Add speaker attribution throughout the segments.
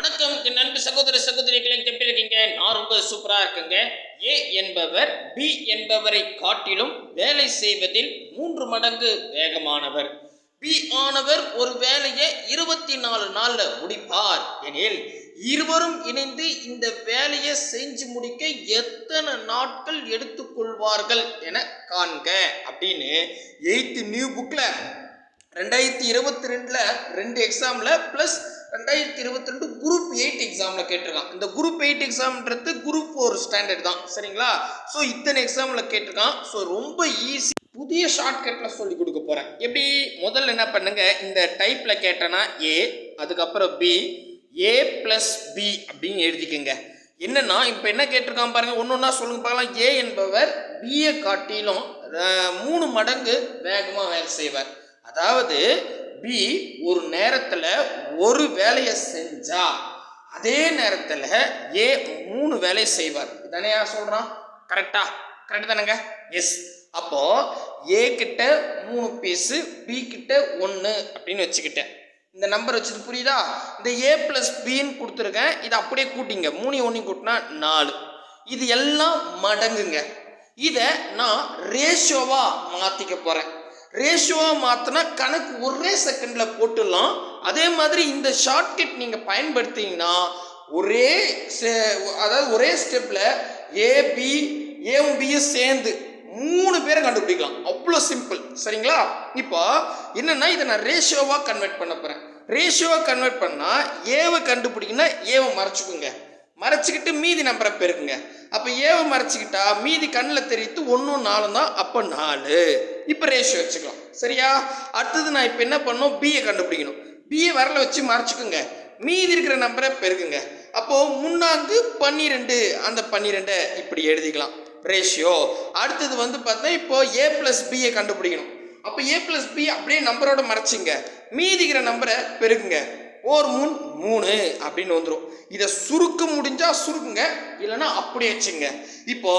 Speaker 1: வணக்கம் என் நண்பு சகோதர சகோதரிகளை எப்படி இருக்கீங்க? நான் ரொம்ப சூப்பரா இருக்குங்க. ஏ என்பவர் பி என்பவரை காட்டிலும் வேலை செய்வதில் 3 மடங்கு வேகமானவர். பி ஆனவர் ஒரு வேலையை 24 நாள்ல முடிப்பார் எனில் இருவரும் இணைந்து இந்த வேலையை செஞ்சு முடிக்க எத்தனை நாட்கள் எடுத்துக்கொள்வார்கள் என காண்க அப்படின்னு 8th நியூ புக்ல 2022ல 2 எக்ஸாம்ல பிளஸ் 2022 குரூப் 8 எக்ஸாம்ல கேட்டிருக்கான். இந்த குரூப் 8 எக்ஸாம்ன்றது குரூப் 4 ஸ்டாண்டர்ட் தான், சரிங்களா? ஸோ இத்தனை எக்ஸாம்ல கேட்டிருக்கான். ஸோ ரொம்ப ஈஸி, புதிய ஷார்ட்கட்ல சொல்லி கொடுக்க போறேன். எப்படி? முதல்ல என்ன பண்ணுங்க, இந்த டைப்ல கேட்டேன்னா ஏ, அதுக்கப்புறம் பி, ஏ பிளஸ் பி அப்படின்னு எழுதிக்கங்க. என்னன்னா இப்போ என்ன கேட்டிருக்கான் பாருங்க, ஒன்னொன்னா சொல்லுங்க பார்க்கலாம். ஏ என்பவர் பியை காட்டிலும் 3 மடங்கு வேகமாக வேலை செய்வார். அதாவது பி ஒரு நேரத்தில் ஒரு வேலையை செஞ்சா அதே நேரத்தில் ஏ 3 வேலையை செய்வார். இதானே சொல்றான்? கரெக்டா? கரெக்ட் தானேங்க? எஸ். அப்போ ஏ கிட்ட 3 பீஸு, பி கிட்ட 1 அப்படின்னு வச்சுக்கிட்டேன். இந்த நம்பர் வச்சது புரியுதா? இந்த ஏ பிளஸ் பின்னு கொடுத்துருக்கேன். இதை அப்படியே கூட்டிங்க, 3 1 கூட்டினா 4. இது எல்லாம் மடங்குங்க. இதை நான் ரேஷியோவா மாற்றிக்க போகிறேன். ரேஷியோவாக மாற்றினா கணக்கு ஒரே செகண்டில் போட்டுடலாம். அதே மாதிரி இந்த ஷார்ட்கட் நீங்கள் பயன்படுத்திங்கன்னா ஒரே ஸ்டெப்பில் ஏவும் பியும் சேர்ந்து 3 பேரை கண்டுபிடிக்கலாம். அவ்வளோ சிம்பிள், சரிங்களா? இப்போ என்னன்னா இதை நான் ரேஷியோவாக கன்வெர்ட் பண்ண போகிறேன். ரேஷியோவாக கன்வெர்ட் பண்ணால் ஏவை கண்டுபிடிக்கணும்னா ஏவை மறைச்சிக்குங்க, மறைச்சிக்கிட்டு மீதி நம்பரை பெருக்குங்க. அப்போ ஏவை மறைச்சிக்கிட்டா மீதி கண்ணில் தெரிவித்து 1 4 தான், அப்போ 4. இப்போ ரேஷியோ வச்சுக்கலாம், சரியா? அடுத்தது நான் இப்போ என்ன பண்ணணும், பியை கண்டுபிடிக்கணும். பியை வரல வச்சு மறைச்சிக்குங்க, மீதி இருக்கிற நம்பரை பெருக்குங்க. அப்போது 3 12, அந்த 12 இப்படி எழுதிக்கலாம் ரேஷியோ. அடுத்தது பார்த்தா இப்போ ஏ பிளஸ் பியை கண்டுபிடிக்கணும். அப்போ ஏ பிளஸ் பி அப்படியே நம்பரோட மறைச்சிங்க, மீதிக்கிற நம்பரை பெருக்குங்க. 1 3 அப்படின்னு வந்துடும். இதை சுருக்க முடிஞ்சா சுருக்குங்க, இல்லைன்னா அப்படியே வச்சுங்க. இப்போ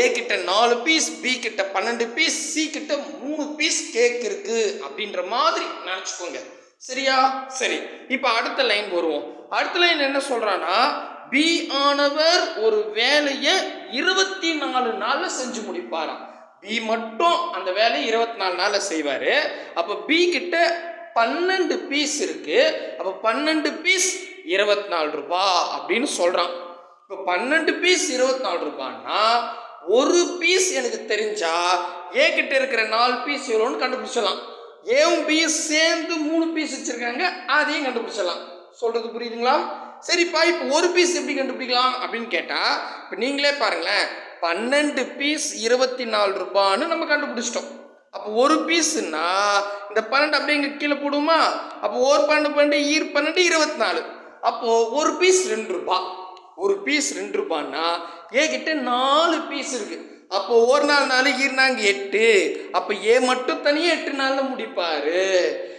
Speaker 1: ஏ கிட்ட 4 பீஸ், பி கிட்ட 12 பீஸ், சி கிட்ட 3 பீஸ் கேக் இருக்கு அப்படின்ற மாதிரி நினச்சிக்கோங்க, சரியா? சரி, இப்போ அடுத்த லைன் வருவோம். அடுத்த லைன் என்ன சொல்றான்னா, பி ஆனவர் ஒரு வேலையை 24 நாள்ல செஞ்சு முடிப்பாராம். பி மட்டும் அந்த வேலையை 24 நாள்ல செய்வாரு. அப்போ பி கிட்ட 12 பீஸ் இருக்கு. அப்போ 12 பீஸ் 24 ரூபாய் அப்படின்னு சொல்றான். இப்போ 12 பீஸ் 24 ரூபாய்னா ஒரு பீஸ் எனக்கு தெரிஞ்சா ஏ கிட்ட இருக்கிற 4 பீஸ் எவ்வளோன்னு கண்டுபிடிச்சலாம். ஏவும் பியும் சேர்ந்து 3 பீஸ் வச்சிருக்காங்க, அதையும் கண்டுபிடிச்சலாம். சொல்றது புரியுதுங்களா? சரிப்பா, இப்போ ஒரு பீஸ் எப்படி கண்டுபிடிக்கலாம் அப்படின்னு கேட்டா, இப்போ நீங்களே பாருங்களேன், 12 பீஸ் 24 ரூபான்னு நம்ம கண்டுபிடிச்சிட்டோம். அப்போ ஒரு பீஸ்னா இந்த 12 அப்படியே இங்கே கீழே போடுமா? அப்போ ஒரு 12 ஈர் 12 24. அப்போ ஒரு பீஸ் 2 ரூபாய். ஒரு பீஸ் 2 ரூபான்னா ஏ கிட்ட 4 பீஸ் இருக்கு. அப்போ ஒரு நாள் 4 ஈர்னாங்க 8. அப்போ ஏ மட்டும் தனியாக 8 நாளில் முடிப்பாரு.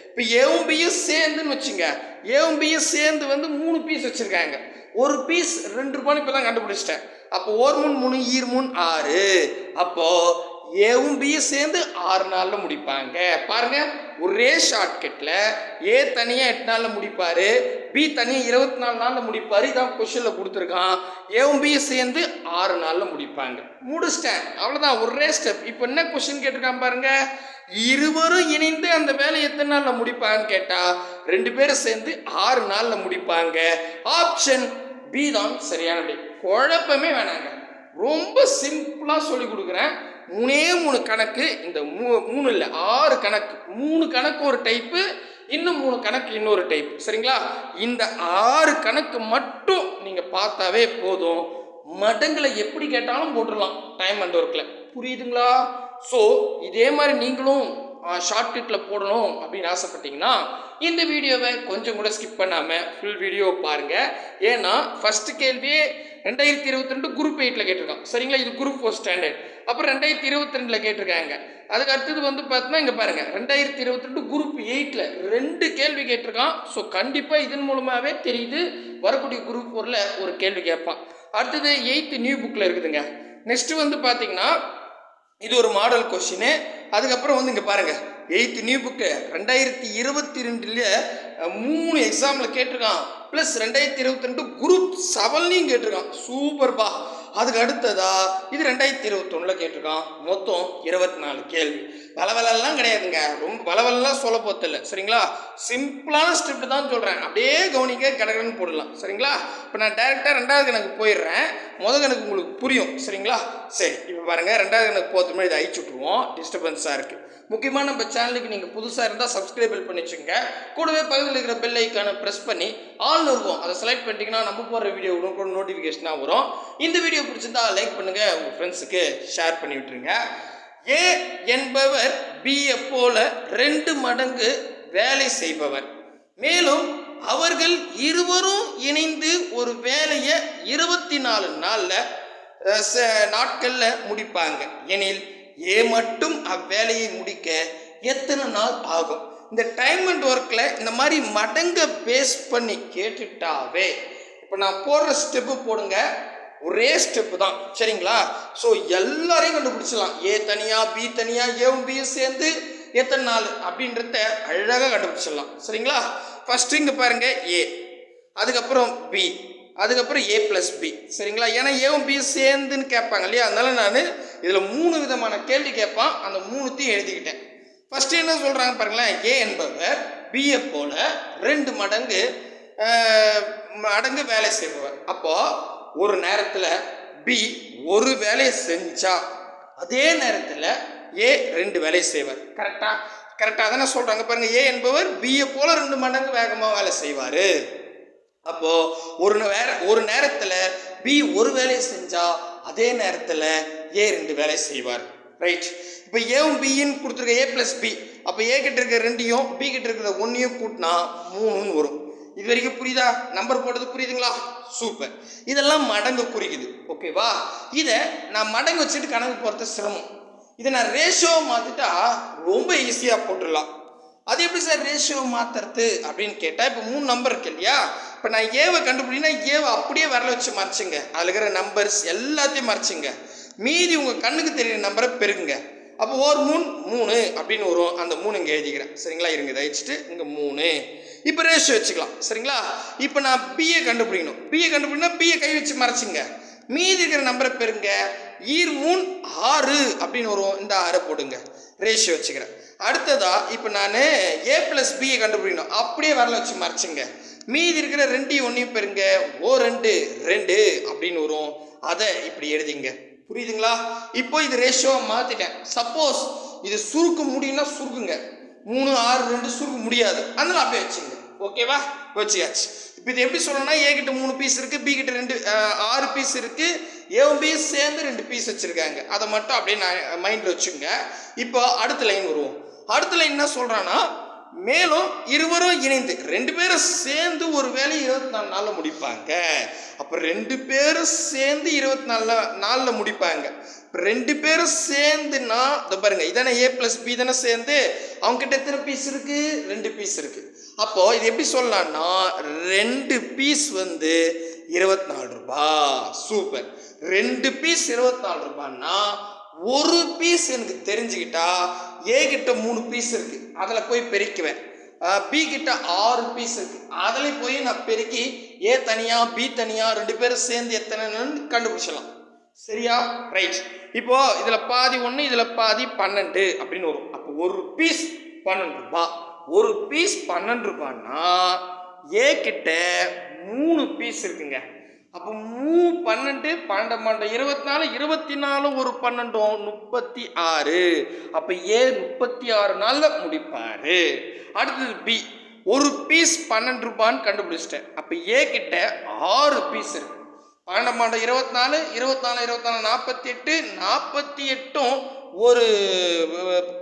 Speaker 1: இப்போ ஏவும் பியும் சேர்ந்துன்னு வச்சுங்க, ஏவும் பியும் சேர்ந்து 3 பீஸ் வச்சிருக்காங்க. ஒரு பீஸ் 2 ரூபான்னு இப்போ தான் கண்டுபிடிச்சிட்டேன். அப்போ 1 3 ஈர் 3 6. அப்போ ஏவும் பியும் சேர்ந்து 6 நாளில் முடிப்பாங்க. பாருங்க, ஒரே ஷார்ட்கட்ல ஏ தனியாக 8 நாளில் முடிப்பாரு, பி தனியாக 24 நாளில் முடிப்பாரு. இதான் கொஸ்டின்ல கொடுத்துருக்கான். ஏவும் பியும் சேர்ந்து 6 நாளில் முடிப்பாங்க. முடிச்சிட்டேன், அவ்வளோதான், ஒரே ஸ்டெப். இப்போ என்ன கொஸ்டின் கேட்டிருக்கான் பாருங்க, இருவரும் இணைந்து அந்த வேலை எத்தனை நாளில் முடிப்பாங்கன்னு கேட்டா 2 பேரும் சேர்ந்து 6 நாளில் முடிப்பாங்க. ஆப்ஷன் பி தான் சரியான விடை. குழப்பமே வேணாங்க, ரொம்ப சிம்பிளாக சொல்லி கொடுக்குறேன். 3 கணக்கு, இந்த 3 இல்லை 6 கணக்கு, 3 கணக்கு ஒரு டைப்பு, இன்னும் 3 கணக்கு இன்னொரு டைப், சரிங்களா? இந்த 6 கணக்கு மட்டும் நீங்கள் பார்த்தாவே போதும், மடங்களை எப்படி கேட்டாலும் போட்டுடலாம் டைம் அண்ட் ஒர்க்கில். புரியுதுங்களா? ஸோ இதே மாதிரி நீங்களும் ஷார்ட்கட்டில் போடணும் அப்படின்னு ஆசைப்பட்டீங்கன்னா இந்த வீடியோவை கொஞ்சம் கூட ஸ்கிப் பண்ணாமல் ஃபுல் வீடியோ பாருங்கள். ஏன்னா ஃபஸ்ட்டு கேள்வியே 2022 குரூப் 8ல் கேட்டிருக்கான், சரிங்களா? இது குரூப் 4 ஸ்டாண்டர்ட். அப்புறம் 2022ல் கேட்டிருக்காங்க. அதுக்கு அடுத்தது பார்த்தீங்கன்னா இங்கே பாருங்கள், 2022 குரூப் 8ல் 2 கேள்வி கேட்டிருக்கான். ஸோ கண்டிப்பாக இதன் மூலமாகவே தெரியுது வரக்கூடிய குரூப் 4ல் ஒரு கேள்வி கேட்பான். அடுத்தது 8th நியூ புக்கில் இருக்குதுங்க. நெக்ஸ்ட்டு பார்த்தீங்கன்னா இது ஒரு மாடல் கொஸ்டின். அதுக்கப்புறம் இங்கே பாருங்கள், 8th நியூ புக்கு 2022ல 3 எக்ஸாமில் கேட்டிருக்கான். ப்ளஸ் 2022 குரூப் 7லையும் கேட்டிருக்கான். சூப்பர்பா. அதுக்கு அடுத்ததா இது 2021 கேட்டிருக்கான். மொத்தம் 24 கேள்வி. பலவலெல்லாம் கிடையாதுங்க, ரொம்ப பலவலெல்லாம் சொல்ல போதில்லை. சரிங்களா, சிம்பிளான ஸ்கிரிப்ட் தான் சொல்கிறேன். அப்படியே கவனிக்க கடகடன்னு போடலாம். சரிங்களா, இப்போ நான் டைரெக்டாக 2வது கணக்கு போயிடுறேன். முதல் கணக்கு உங்களுக்கு புரியும். சரிங்களா, சரி இப்போ பாருங்கள், 2வது கணக்கு போகிறதுக்கு முன்னாடி இதை அழிச்சு விட்ருவோம், டிஸ்டர்பன்ஸாக இருக்குது. முக்கியமாக நம்ம சேனலுக்கு நீங்கள் புதுசாக இருந்தால் சப்ஸ்கிரைப் பண்ணி வச்சுங்க. கூடவே பக்கத்தில் இருக்கிற பெல் ஐக்கானை ப்ரெஸ் பண்ணி ஆல்னு இருக்கும், அதை செலக்ட் பண்ணிட்டீங்கன்னா நம்ம போடுற வீடியோ கூட நோட்டிஃபிகேஷனாக வரும். இந்த வீடியோ பிடிச்சிருந்தா லைக் பண்ணுங்கள், உங்கள் ஃப்ரெண்ட்ஸுக்கு ஷேர் பண்ணி விட்டுருங்க. ஏ என்பவர் பியை போல 2 மடங்கு வேலை செய்பவர். மேலும் அவர்கள் இருவரும் இணைந்து ஒரு வேலையை 24 நாட்களில் முடிப்பாங்க எனில் ஏ மட்டும் அவ்வேலையை முடிக்க எத்தனை நாள் ஆகும்? இந்த டைம் அண்ட் ஒர்க்கில் இந்த மாதிரி மடங்க பேஸ் பண்ணி கேட்டுட்டாவே இப்போ நான் போடுற ஸ்டெப்பு போடுங்க, ஒரே ஸ்டெப்பு தான். சரிங்களா, ஸோ எல்லாரையும் கண்டுபிடிச்சிடலாம். ஏ தனியாக, பி தனியாக, ஏவும் பியும் சேர்ந்து எத்தனை நாள் அப்படின்றத அழகாக கண்டுபிடிச்சிடலாம். சரிங்களா, ஃபஸ்ட்டு இங்கே பாருங்கள் ஏ, அதுக்கப்புறம் பி, அதுக்கப்புறம் ஏ ப்ளஸ் பி. சரிங்களா, ஏன்னா ஏவும் பியும் சேர்ந்துன்னு கேட்பாங்க இல்லையா, அதனால நான் இதில் 3 விதமான கேள்வி கேட்பான், அந்த 3த்தையும் எழுதிக்கிட்டேன். ஃபஸ்ட்டு என்ன சொல்கிறாங்க பாருங்களேன், ஏ என்பவர் பியை போல 2 மடங்கு வேலை செய்பவர். அப்போது ஒரு நேரத்தில் பி ஒரு வேலையை செஞ்சா அதே நேரத்தில் ஏ 2 வேலை செய்வார். கரெக்டாக தானே சொல்கிறாங்க பாருங்கள். ஏ என்பவர் பியை போல 2 மடங்கு வேகமாக வேலை செய்வார். அப்போது ஒரு நேரத்தில் பி ஒரு வேலையை செஞ்சால் அதே நேரத்தில் ஏ 2 வேலை செய்வார். ரைட், இப்போ ஏவும் பின்னு கொடுத்துருக்க ஏ ப்ளஸ் பி, அப்போ ஏ கிட்ட இருக்கிற 2யும் பி கிட்ட இருக்கிற 1யும் கூட்டினா 3ன்னு வரும். இது வரைக்கும் புரியுதா? நம்பர் போடுறது புரியுதுங்களா? சூப்பர். இதெல்லாம் மடங்கு குறிக்குது. ஓகேவா, இதை நான் மடங்கு வச்சுட்டு கணக்கு போகிறது சிரமம். இதை நான் ரேஷியோ மாற்றிட்டா ரொம்ப ஈஸியாக போட்டுடலாம். அது எப்படி சார் ரேஷியோ மாற்றுறது அப்படின்னு கேட்டால், இப்போ 3 நம்பர் இருக்கு இல்லையா, இப்போ நான் ஏவை கண்டுபிடினா ஏவை அப்படியே வரல வச்சு மறைச்சுங்க, அதில் இருக்கிற நம்பர்ஸ் எல்லாத்தையும் மறைச்சுங்க, மீதி உங்கள் கண்ணுக்கு தெரியுற நம்பரை பெருகுங்க. அப்போ ஒரு 3 அப்படின்னு வரும். அந்த 3 இங்கே எழுதிக்கிறேன். சரிங்களா, இருங்க இதை வச்சுட்டு இங்கே 3. இப்போ ரேஷியோ வச்சுக்கலாம். சரிங்களா, இப்போ நான் பிஏ கண்டுபிடிக்கணும். பிஏ கை வச்சு மறைச்சிங்க, மீதி இருக்கிற நம்பரை பெருங்க. 3 அப்படின்னு வரும். இந்த 6 போடுங்க, ரேஷியோ வச்சுக்கிறேன். அடுத்ததா இப்போ நான் ஏ ப்ளஸ் பியை கண்டுபிடிக்கணும். அப்படியே வரல வச்சு மறைச்சிங்க, மீதி இருக்கிற 2யும் 1யும் பெருங்க. 2 அப்படின்னு வரும். அதை இப்படி எழுதிங்க. புரியுதுங்களா? இப்போ இது ரேஷியோவை மாற்றிட்டேன். சப்போஸ் இது சுருக்க முடியும்னா சுருக்குங்க. 3, 6, 2 சுருக்க முடியாது, அதனால அப்படியே வச்சுங்க. ஓகேவா, வச்சியாச்சு. இப்போ இது எப்படி சொல்லணும்னா, ஏ கிட்ட 3 பீஸ் இருக்குது, பி கிட்ட 6 பீஸ் இருக்குது, ஏவும் பி சேர்ந்து 2 பீஸ் வச்சுருக்காங்க. அதை மட்டும் அப்படியே நான் மைண்டில் வச்சுங்க. இப்போ அடுத்த லைன் வருவோம். அடுத்த லைன் என்ன சொல்கிறான்னா, மேலும் இருவரும் இணைந்து 2 பேரும் சேர்ந்து ஒரு வேலையை 24 நாளில் முடிப்பாங்க. அப்போ 2 பேரும் சேர்ந்து 24 நாளில் முடிப்பாங்க. இப்போ 2 பேரும் சேர்ந்துன்னா இதை பாருங்க, இதானே ஏ ப்ளஸ் பி தானே சேர்ந்து, அவங்ககிட்ட எத்தனை பீஸ் இருக்குது? 2 பீஸ் இருக்குது. அப்போது இது எப்படி சொல்லலாம்னா, 2 பீஸ் 24 ரூபாய். சூப்பர். 2 பீஸ் 24 ரூபாய்னா ஒரு பீஸ் எனக்கு தெரிஞ்சுக்கிட்டா, ஏ கிட்ட 3 பீஸ் இருக்குது, அதில் போய் பெருக்குவேன். பி கிட்ட 6 பீஸ் இருக்குது, அதில் போய் நான் பெருக்கி ஏ தனியாக பி தனியாக 2 பேரும் சேர்ந்து எத்தனைன்னு கண்டுபிடிச்சலாம். சரியா? ரைட். இப்போ இதில் பாதி 1, இதில் பாதி 12 அப்படின்னு வரும். அப்போ ஒரு பீஸ் 12 ரூபாய். ஒரு பீஸ் 12 ரூபாய்னா ஏ கிட்ட 3 பீஸ் இருக்குங்க. அப்போ 12 12 24 24 ஒரு 12 36. அப்போ ஏ 36 நாளில் முடிப்பார். அடுத்தது பி, ஒரு பீஸ் 12 ரூபான்னு கண்டுபிடிச்சிட்டேன். அப்போ ஏ கிட்ட 6 பீஸ் இருக்கு. 12 24 24 24 48 48 ஒரு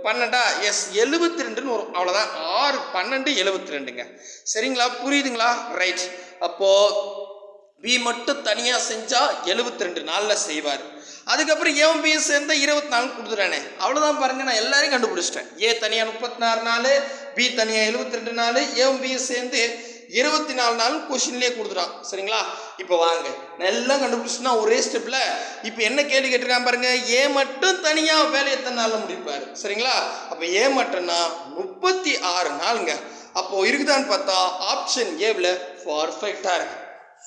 Speaker 1: 12 எஸ் 72ன்னு வரும். அவ்வளோதான். 6 12 72ங்க. சரிங்களா, புரியுதுங்களா? ரைட். அப்போது பி மட்டும் தனியாக செஞ்சால் 72 நாளில் செய்வார். அதுக்கப்புறம் ஏவும் பியும் சேர்ந்தா 24 கொடுத்துட்டானே, அவ்வளோதான் பாருங்கள். நான் எல்லாரையும் கண்டுபிடிச்சிட்டேன். ஏ தனியாக 36 நாள், பி தனியாக 72 நாள், ஏவும் பியும் சேர்ந்து 24 நாள் கொஷின்லேயே கொடுத்துட்டான். சரிங்களா, இப்போ வாங்க, நான் எல்லாம் கண்டுபிடிச்சிட்டுனா ஒரே ஸ்டெப்பில். இப்போ என்ன கேள்வி கேட்டிருக்கான் பாருங்க, ஏ மட்டும் தனியாக வேலை எத்தனை நாளில் முடிப்பார்? சரிங்களா, அப்போ ஏ மட்டும்னா 36 நாளுங்க. அப்போது இருக்குதான்னு பார்த்தா ஆப்ஷன் ஏவில் பர்ஃபெக்டாக இருக்கு.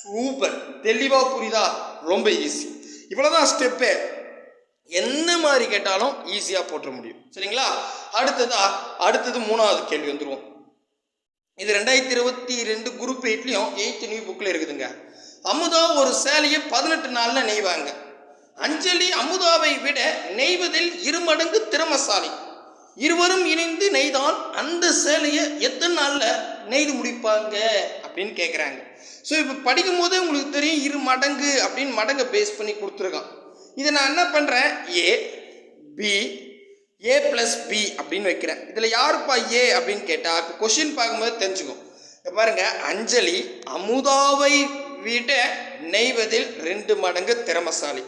Speaker 1: சூப்பர். தெளிவாக புரியுதா? ரொம்ப ஈஸி. இவ்வளோதான் ஸ்டெப்பு. என்ன மாதிரி கேட்டாலும் ஈஸியாக போட்டுற முடியும். சரிங்களா? அடுத்தது 3வது கேள்வி வந்துடுவோம். இது 2022 குரூப் 8லையும் 8th நியூ புக்கில் இருக்குதுங்க. அமுதா ஒரு சேலையை 18 நாளில் நெய்வாங்க. அஞ்சலி அமுதாவை விட நெய்வதில் 2 மடங்கு திறமசாலி. இருவரும் இணைந்து நெய்தால் அந்த சேலையை எத்தனை நாளில் நெய்து முடிப்பாங்க அப்படின்னு கேட்குறாங்க. ஸோ இப்போ படிக்கும் போதே உங்களுக்கு தெரியும் 2 மடங்கு அப்படின்னு மடங்கை பேஸ் பண்ணி கொடுத்துருக்கான். இதை நான் என்ன பண்ணுறேன், ஏ ப்ளஸ் பி அப்படின்னு வைக்கிறேன். இதில் யாருப்பா ஏ அப்படின்னு கேட்டால் இப்போ கொஷின் பார்க்கும்போது தெரிஞ்சுக்கும். இப்போ பாருங்க, அஞ்சலி அமுதாவை விட நெய்வதில் 2 மடங்கு திறமசாலி.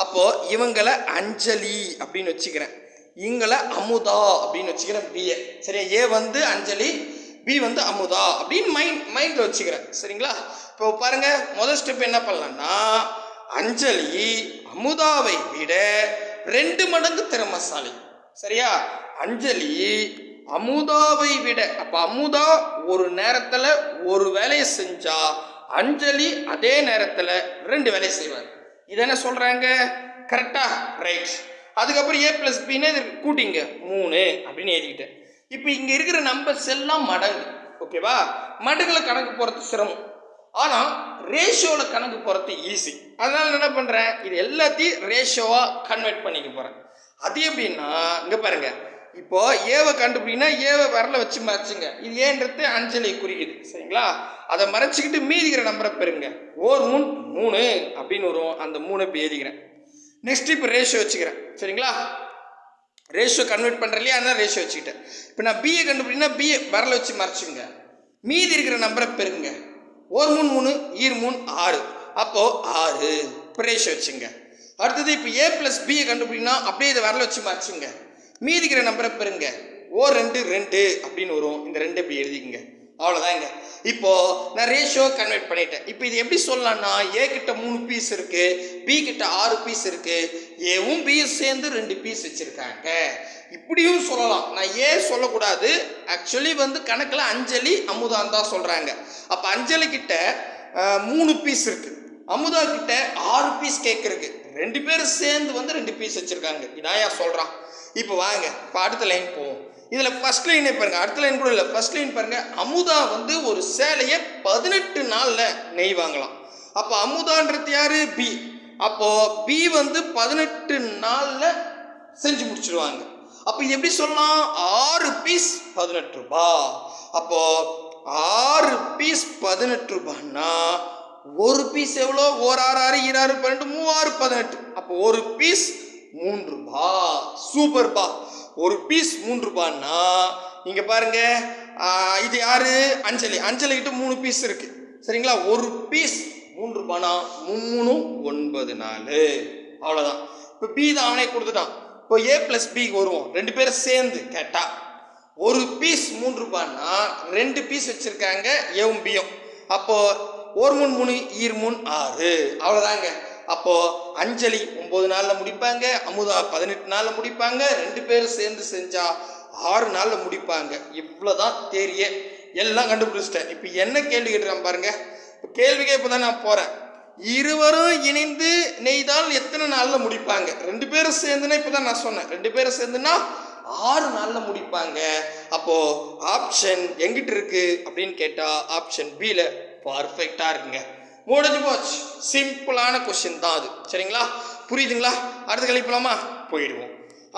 Speaker 1: அப்போது இவங்களை அஞ்சலி அப்படின்னு வச்சுக்கிறேன், இவங்களை அமுதா அப்படின்னு வச்சுக்கிறேன் பிஏ. சரியா? ஏ வந்து அஞ்சலி, பி வந்து அமுதா அப்படின்னு மைண்டில் வச்சுக்கிறேன். சரிங்களா? இப்போ பாருங்க, முதல் ஸ்டெப் என்ன பண்ணலாம்னா, அஞ்சலி அமுதாவை விட 2 மடங்கு திறமசாலி. சரியா? அஞ்சலி அமுதாவை விட, அப்போ அமுதா ஒரு நேரத்தில் ஒரு வேலையை செஞ்சா அஞ்சலி அதே நேரத்தில் 2 வேலையை செய்வாங்க. இது என்ன சொல்கிறாங்க? கரெக்டா? ரைட். அதுக்கப்புறம் ஏ ப்ளஸ் பின்னு இது கூட்டிங்க 3 அப்படின்னு எழுதிக்கிட்டேன். இப்போ இங்கே இருக்கிற நம்பர்ஸ் எல்லாம் மடங்கு. ஓகேவா? மடங்கில் கணக்கு போகிறது சிரமம், ஆனால் ரேஷியோவில் கணக்கு போகிறது ஈஸி. அதனால் என்ன பண்ணுறேன், இது எல்லாத்தையும் ரேஷியோவாக கன்வெர்ட் பண்ணிக்க போகிறேன். அது எப்படின்னா, இங்கே பாருங்க, இப்போ ஏவை கண்டுபிடினா ஏவை வரல வச்சு மறைச்சுங்க. இது ஏன்றது அஞ்சலி குறிக்குது. சரிங்களா? அதை மறைச்சிக்கிட்டு மீதிக்கிற நம்பரை பெறுங்க. 3 அப்படின்னு வரும். அந்த 3 இப்போ எழுதிக்கிறேன். நெக்ஸ்ட் இப்போ ரேஷியோ வச்சுக்கிறேன். சரிங்களா? ரேஷியோ கன்வெர்ட் பண்ணுறேன் இல்லையா, அதனால் ரேஷியோ வச்சுக்கிட்டேன். இப்போ நான் பிஏ கண்டுபிடினா பிஏ வரல வச்சு மறைச்சுங்க, மீதி இருக்கிற நம்பரை பெருங்க. 3 3 6. அப்போது 6 இப்போ ரேஷியோ வச்சுங்க. அடுத்தது இப்போ ஏ ப்ளஸ் பிஏ கண்டுபிடினா அப்படியே இதை வரல வச்சு மறைச்சுங்க, மீதிக்கிற நம்பரை பெருங்க. 2 அப்படின்னு வரும். இந்த 2 இப்படி எழுதிக்கங்க. அவ்வளோதாங்க. இப்போது நான் ரேஷியோ கன்வெர்ட் பண்ணிட்டேன். இப்போ இது எப்படி சொல்லலாம்னா, ஏ கிட்ட 3 பீஸ் இருக்குது, பி கிட்ட 6 பீஸ் இருக்குது, ஏவும் பியும் சேர்ந்து 2 பீஸ் வச்சுருக்காங்க. இப்படியும் சொல்லலாம். நான் ஏ சொல்லக்கூடாது, ஆக்சுவலி வந்து கணக்கில் அஞ்சலி அமுதான் தான் சொல்கிறாங்க. அப்போ அஞ்சலி கிட்ட 3 பீஸ் இருக்குது, அமுதா கிட்ட 6 பீஸ் கேக் இருக்கு, 2 பேரும் சேர்ந்து வந்து 2 பீஸ் வச்சுருக்காங்க. இதாயா சொல்கிறான். இப்போ வாங்க, இப்போ அடுத்த லைன் போவோம். இதில் ஃபர்ஸ்ட் லைனே பாருங்கள், அடுத்த லைன் கூட இல்லை, ஃபர்ஸ்ட் லைன் பாருங்கள். அமுதா வந்து ஒரு சேலையை 18 நாளில் நெய்வாங்களாம். அப்போ அமுதான்றது யார்? பி. அப்போது பி வந்து 18 நாளில் செஞ்சு முடிச்சிடுவாங்க. அப்போ இது எப்படி சொல்லலாம், 6 பீஸ் 18 ரூபா. அப்போது 6 பீஸ் 18 ரூபான்னா ஒரு பீஸ் எவ்வளோ? 1 6 6 2 6 12 3 6 18. அப்போ ஒரு பீஸ் 3 ரூபா. சூப்பர்பா. ஒரு பீஸ் 3 ரூபான்னா இங்கே பாருங்க, இது யாரு? அஞ்சலி. அஞ்சலி கிட்ட 3 பீஸ் இருக்கு. சரிங்களா? ஒரு பீஸ் 3 ரூபானா 3 9 4. அவ்வளோதான். இப்போ பி தான் அவனே கொடுத்துட்டான். இப்போ ஏ ப்ளஸ் பி வருவோம். 2 பேரும் சேர்ந்து கேட்டா ஒரு பீஸ் 3 ரூபான்னா 2 பீஸ் வச்சிருக்காங்க ஏவும் பியும். அப்போ 1 3 3 6. அவ்வளோதாங்க. அப்போது அஞ்சலி 9 நாளில் முடிப்பாங்க, அமுதா 18 நாளில் முடிப்பாங்க, 2 பேரும் சேர்ந்து செஞ்சால் 6 நாளில் முடிப்பாங்க. இவ்வளோதான் தேரியே. எல்லாம் கண்டுபிடிச்சிட்டேன். இப்போ என்ன கேள்வி கேட்டுறான் பாருங்க. இப்போ கேள்விக்கே இப்போ தான் நான் போகிறேன். இருவரும் இணைந்து நெய்தால் எத்தனை நாளில் முடிப்பாங்க? 2 பேரும் சேர்ந்துன்னா இப்போ தான் நான் சொன்னேன், 2 பேரும் சேர்ந்துன்னா 6 நாளில் முடிப்பாங்க. அப்போது ஆப்ஷன் எங்கிட்ட இருக்குது அப்படின்னு கேட்டால் ஆப்ஷன் பியில் பர்ஃபெக்டாக இருக்குங்க. முடிஞ்சு போச்சு. சிம்பிளான கொஸ்டின் தான் அது. சரிங்களா? புரியுதுங்களா? அடுத்த கேள்வி போலாமா? போயிடுவோம்.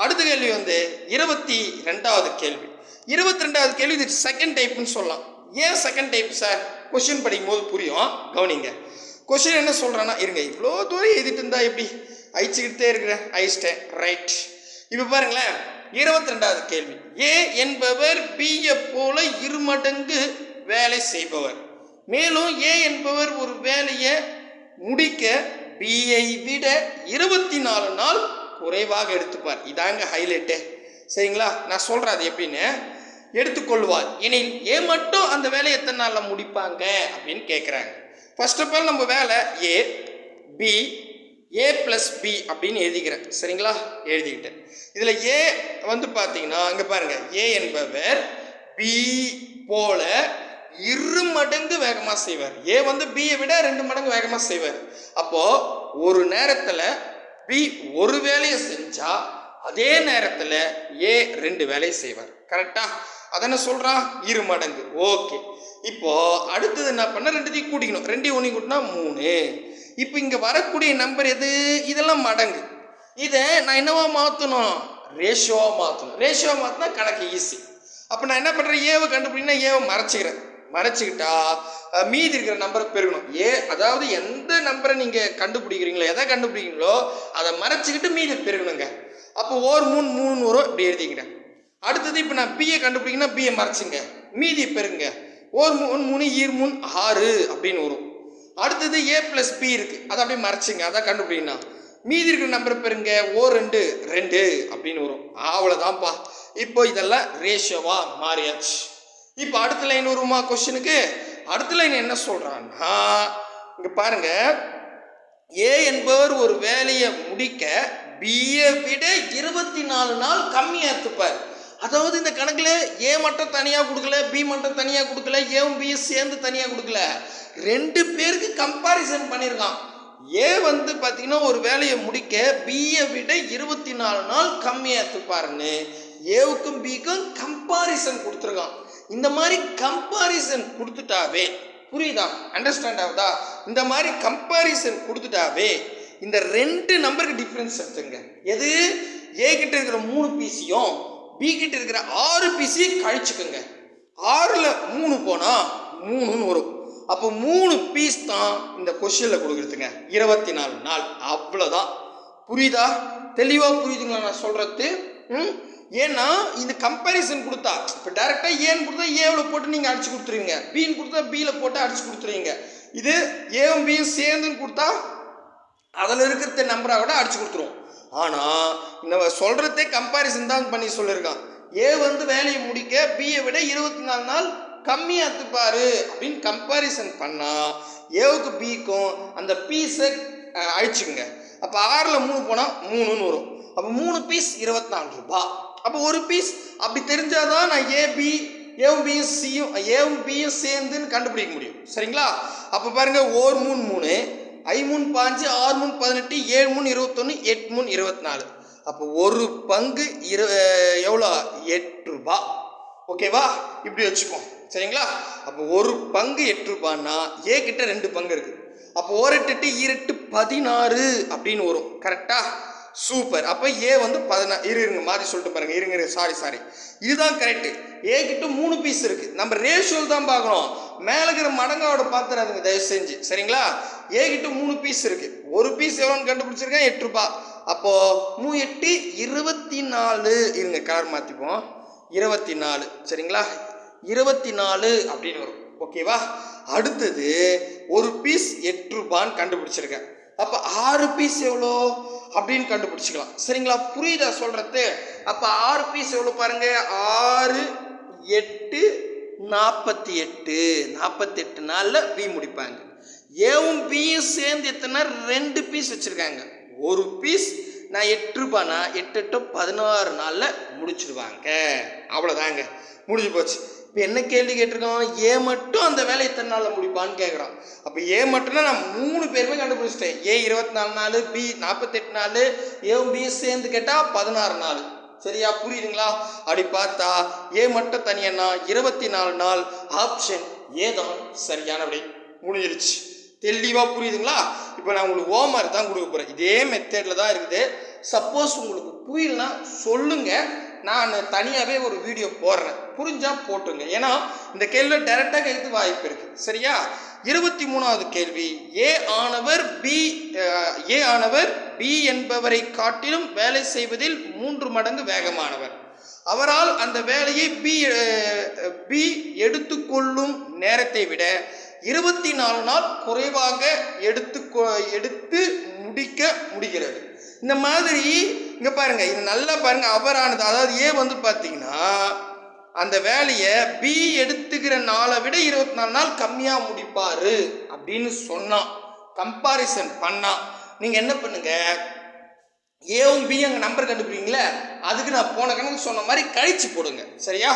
Speaker 1: அடுத்த கேள்வி வந்து 22வது கேள்வி. 22வது கேள்வி இது செகண்ட் டைப்னு சொல்லலாம். ஏன் செகண்ட் டைப் சார்? கொஸ்டின் படிக்கும் போது புரியும், கவனிங்க. கொஸ்டின் என்ன சொல்கிறான்னா, இருங்க இவ்வளோ தூரம் எழுதிட்டு இருந்தா எப்படி அழிச்சுக்கிட்டே இருக்கிறேன், அழிச்சிட்டேன். ரைட். இப்போ பாருங்களேன், 22வது கேள்வி. ஏ என்பவர் பியை போல 2 மடங்கு வேலை செய்பவர். மேலும் ஏ என்பவர் ஒரு வேலையை முடிக்க பியை விட 24 நாள் குறைவாக எடுத்துப்பார். இதாங்க ஹைலைட்டு. சரிங்களா? நான் சொல்கிறேன் அது எப்படின்னு. எடுத்துக்கொள்வார் எனில் ஏ மட்டும் அந்த வேலையை எத்தனை நாளில் முடிப்பாங்க அப்படின்னு கேட்குறாங்க. ஃபர்ஸ்ட் ஆஃப் ஆல் நம்ம வேலை ஏ பி, ஏ ப்ளஸ் பி அப்படின்னு எழுதிக்கிறேன். சரிங்களா? எழுதிக்கிட்டேன். இதில் ஏ வந்து பார்த்தீங்கன்னா இங்கே பாருங்கள், ஏ என்பவர் பி போல இரு மடங்கு வேகமா செய்வார். ஏ வந்து பியை விட 2 மடங்கு வேகமா செய்வார். அப்போ ஒரு நேரத்துல பி ஒரு வேலையை செஞ்சா அதே நேரத்துல ஏ 2 வேலையை செய்வார். கரெக்டா? அதென்ன சொல்றான்? இரு மடங்கு. ஓகே. இப்போ அடுத்தது என்ன பண்ண, ரெண்டுத்தையும் கூட்டிக்கணும். 2 1 கூட்டினா 3. இப்போ இங்க வரக்கூடிய நம்பர் எது? இதெல்லாம் மடங்கு. இதை நான் என்னவா மாற்றணும்? ரேஷியோவா மாற்றணும். ரேஷியோவா மாற்றினா கணக்கு ஈஸி. அப்போ நான் என்ன பண்ணுறேன்? ஏவை கண்டுபிடினா ஏவை மறைச்சிக்கிறேன். மறைச்சிக்கிட்டா மீதி இருக்கிற நம்பரை பெருகணும். அதாவது எந்த நம்பரை நீங்கள் கண்டுபிடிக்கிறீங்களோ, எதை கண்டுபிடிக்கிறீங்களோ அதை மறைச்சிக்கிட்டு மீதி பெருகணுங்க. அப்போ 3 3 வரும், இப்படி எழுதிக்கிறேன். அடுத்தது இப்போ நான் பிஏ கண்டுபிடிக்கணும், பிஏ மறைச்சுங்க, மீதியை பெருங்க. 3 3 3 6 அப்படின்னு வரும். அடுத்தது ஏ பிளஸ் பி இருக்கு, அதை அப்படியே மறைச்சிங்க, அதான் கண்டுபிடிக்கணும். மீதி இருக்கிற நம்பர் பெருங்க, 2 2 அப்படின்னு வரும். அவ்வளோதான்ப்பா. இப்போ இதெல்லாம் ரேஷியோவா மாறியாச்சு. இப்போ அடுத்த லைன் வருமா கொஸ்டினுக்கு? அடுத்த லைன் என்ன சொல்றான்னா, இங்க பாருங்க, ஏ என்பவர் ஒரு வேலையை முடிக்க பியை விட 24 நாள் கம்மியா எடுத்துப்பார். அதாவது இந்த கணக்குல ஏ மட்டும் தனியா கொடுக்கல, பி மட்டும் தனியா கொடுக்கல, ஏவும் பியும் சேர்ந்து தனியா கொடுக்கல, 2 பேருக்கு கம்பாரிசன் பண்ணியிருக்கான். ஏ வந்து பார்த்தீங்கன்னா ஒரு வேலையை முடிக்க பியை விட 24 நாள் கம்மியாக எடுத்துப்பாருன்னு ஏவுக்கும் பிக்கும் கம்பாரிசன் கொடுத்துருக்கான். இந்த மாதிரி கம்பாரிசன் கொடுத்துட்டாவே, புரியுதா? அண்டர்ஸ்டாண்ட் ஆகுதா? இந்த மாதிரி கம்பாரிசன் கொடுத்துட்டாவே இந்த 2 நம்பருக்கு டிஃப்ரென்ஸ் எடுத்துங்க. எது? ஏ கிட்ட இருக்கிற 3 பீஸையும் பி கிட்ட இருக்கிற 6 பீஸையும் கழிச்சுக்கோங்க. 6ல் 3 போனால் 3ன்னு வரும். அப்போ 3 பீஸ் தான் இந்த கொஸ்டினில் கொடுக்குறதுங்க. 24 நாள். அவ்வளோதான். புரியுதா? தெளிவாக புரியுதுங்களா நான் சொல்கிறது? ஏன்னா இந்த கம்பேரிசன் கொடுத்தா, இப்போ டேரெக்டாக ஏன்னு கொடுத்தா ஏவில் போட்டு நீங்கள் அடிச்சு கொடுத்துருவீங்க, பின்னு கொடுத்தா பியில் போட்டு அடிச்சு கொடுத்துருவீங்க. இது ஏவும் பியும் சேர்ந்துன்னு கொடுத்தா அதில் இருக்கிற நம்பராக கூட அடிச்சு கொடுத்துருவோம். ஆனால் இந்த சொல்கிறதே கம்பேரிசன் தான் பண்ணி சொல்லியிருக்கான். ஏ வந்து வேலையை முடிக்க பியை விட 24 நாள் கம்மியாக எடுத்துப்பாரு அப்படின்னு கம்பேரிசன் பண்ணால் ஏவுக்கு பிக்கும் அந்த பீஸை அழிச்சுங்க. அப்போ 6ல் 3 போனால் 3ன்னு வரும். அப்போ 3 பீஸ் 24 ரூபாய். அப்போ ஒரு பீஸ் அப்படி தெரிஞ்சாதான் நான் ஏவும் பியும் சேர்ந்துன்னு கண்டுபிடிக்க முடியும். சரிங்களா? அப்போ பாருங்க, 1 3 3, 5 3 5, 6 3 18, 7 3 21, 8 3 24. அப்போ ஒரு பங்கு எவ்வளோ? 8 ரூபாய். ஓகேவா? இப்படி வச்சுப்போம். சரிங்களா? அப்போ ஒரு பங்கு 8 ரூபான்னா ஏ கிட்ட 2 பங்கு இருக்கு. அப்போ 1 8 2 16 அப்படின்னு வரும். கரெக்டா? சூப்பர். அப்போ ஏ வந்து 16. இருங்க மாதிரி சொல்லிட்டு பாருங்க. இருங்க சாரி இதுதான் கரெக்டு. ஏ கிட்ட 3 பீஸ் இருக்கு. நம்ம ரேஷியோல் தான் பார்க்கணும், மேலே இருக்கிற மடங்காவோட பார்த்துறாதுங்க தயவு செஞ்சு. சரிங்களா? ஏ கிட்ட 3 பீஸ் இருக்கு. ஒரு பீஸ் எவ்வளோன்னு கண்டுபிடிச்சிருக்கேன், 8 ரூபாய். அப்போ 3 8 24. இருங்க கலர் மாற்றிப்போம். 24. சரிங்களா? 24 அப்படின்னு வரும். ஓகேவா? அடுத்தது ஒரு பீஸ் 8 ரூபான்னு கண்டுபிடிச்சிருக்கேன். அப்போ 6 பீஸ் எவ்வளோ அப்படின்னு கண்டுபிடிச்சிக்கலாம். சரிங்களா? புரியுதா சொல்றது? அப்போ 6 பீஸ் எவ்வளோ பாருங்க, 6 8 48. 48 நாளில் பி முடிப்பாங்க. ஏவும் பியும் சேர்ந்து எத்தனை? 2 பீஸ் வச்சிருக்காங்க. ஒரு பீஸ் நான் 8 ரூபானா 8 8 16 நாளில் முடிச்சிடுவாங்க. அவ்வளோதாங்க, முடிஞ்சு போச்சு. இப்போ என்ன கேள்வி கேட்டிருக்கோம்? ஏ மட்டும் அந்த வேலை எத்தனை நாளில் முடிப்பான்னு கேட்குறான். அப்போ ஏ மட்டும்னா நான் 3 பேருமே கண்டுபிடிச்சிட்டேன். ஏ 24 நாள், பி 48 நாள், ஏவும் பியும் சேர்ந்து கேட்டால் 16 நாள். சரியா? புரியுதுங்களா? அப்படி பார்த்தா ஏ மட்டும் தனியன்னா 24 நாள். ஆப்ஷன் ஏ தான் சரியான விடை. முடிஞ்சிருச்சு. தெளிவாக புரியுதுங்களா? இப்போ நான் உங்களுக்கு ஹோம்ஒர்க் தான் கொடுக்க போகிறேன். இதே மெத்தடில் தான் இருக்குது. சப்போஸ் உங்களுக்கு புரியலனா சொல்லுங்கள், நான் தனியாகவே ஒரு வீடியோ போடுறேன். புரிஞ்சால் போட்டுங்க. ஏன்னா இந்த கேள்வியில் டைரெக்டாக கேட்க வாய்ப்பு இருக்குது. சரியா? 23வது கேள்வி. ஏ ஆனவர் பி என்பவரை காட்டிலும் வேலை செய்வதில் 3 மடங்கு வேகமானவர். அவரால் அந்த வேலையை பி எடுத்துக்கொள்ளும் நேரத்தை விட 24 நாள் குறைவாக எடுத்து முடிக்க முடிகிறது. இந்த மாதிரி இங்க பாருங்க, இது நல்லா பாருங்க. அவரானது, அதாவது ஏ வந்து பார்த்தீங்கன்னா அந்த வேலையை பி எடுத்துக்கிற நாளை விட 24 நாள் கம்மியாக முடிப்பாரு அப்படின்னு சொன்னான். கம்பாரிசன் பண்ணா நீங்கள் என்ன பண்ணுங்க, ஏவும் பி அங்கே நம்பர் கண்டுபிடிங்களே, அதுக்கு நான் போன கணக்கு சொன்ன மாதிரி கழிச்சு போடுங்க. சரியா?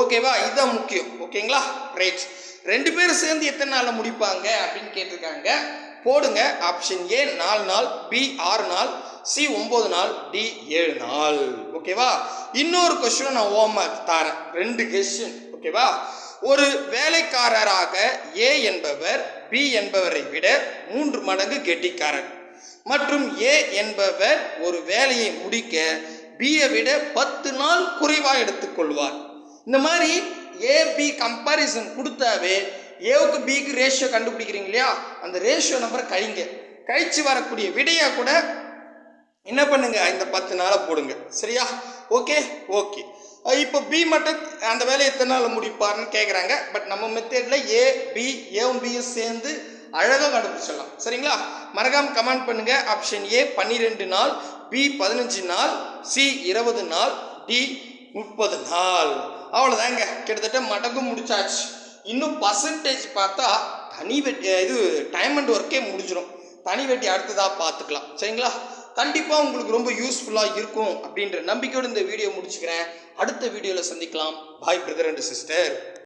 Speaker 1: ஓகேவா? இதுதான் முக்கியம். ஓகேங்களா? ரைட். 2 பேரும் சேர்ந்து எத்தனை நாளில் முடிப்பாங்க அப்படின்னு கேட்டிருக்காங்க. போடுங்க. ஆப்ஷன் ஏ 4 நாள், பி 6 நாள், சி 9 நாள், டி 7 நாள். ஓகேவா? இன்னொரு கொஸ்டின் நான் ஹோம்வொர்க் தரேன். 2 கொஸ்டின். ஓகேவா? ஒரு வேலைக்காரராக ஏ என்பவர் பி என்பவரை விட 3 மடங்கு கெட்டிக்காரர் மற்றும் ஏ என்பவர் ஒரு வேலையை முடிக்க பியை விட 10 நாள் குறைவாக எடுத்துக்கொள்வார். இந்த மாதிரி ஏபி கம்பாரிசன் கொடுத்தாவே ஏவுக்கு பிக்கு ரேஷியோ கண்டுபிடிக்கிறீங்க இல்லையா, அந்த ரேஷியோ நம்பரை கழிச்சு வரக்கூடிய விடையா கூட என்ன பண்ணுங்க, இந்த 10 நாளை போடுங்க. சரியா? ஓகே. இப்போ பி மட்டும் அந்த வேலையை எத்தனை நாள் முடிப்பார்னு கேட்குறாங்க. பட் நம்ம மெத்தடில் ஏவும் பியும் சேர்ந்து அழகாக கண்டுபிடிச்சிடலாம். சரிங்களா? மறக்காம கமெண்ட் பண்ணுங்க. ஆப்ஷன் ஏ 12 நாள், பி 15 நாள், சி 20 நாள், டி 30 நாள். அவ்வளோதாங்க, கிட்டத்தட்ட மடங்கும் முடிச்சாச்சு. இன்னும் பர்சன்டேஜ் பார்த்தா தனி வெட்டி இது டைம் அண்ட் ஒர்க்கே முடிஞ்சிடும். தனி வெட்டி அடுத்ததாக பார்த்துக்கலாம். சரிங்களா? கண்டிப்பாக உங்களுக்கு ரொம்ப யூஸ்ஃபுல்லாக இருக்கும் அப்படின்ற நம்பிக்கையோடு இந்த வீடியோ முடிச்சுக்கிறேன். அடுத்த வீடியோவில் சந்திக்கலாம். பாய் பிரதர் அண்ட் சிஸ்டர்.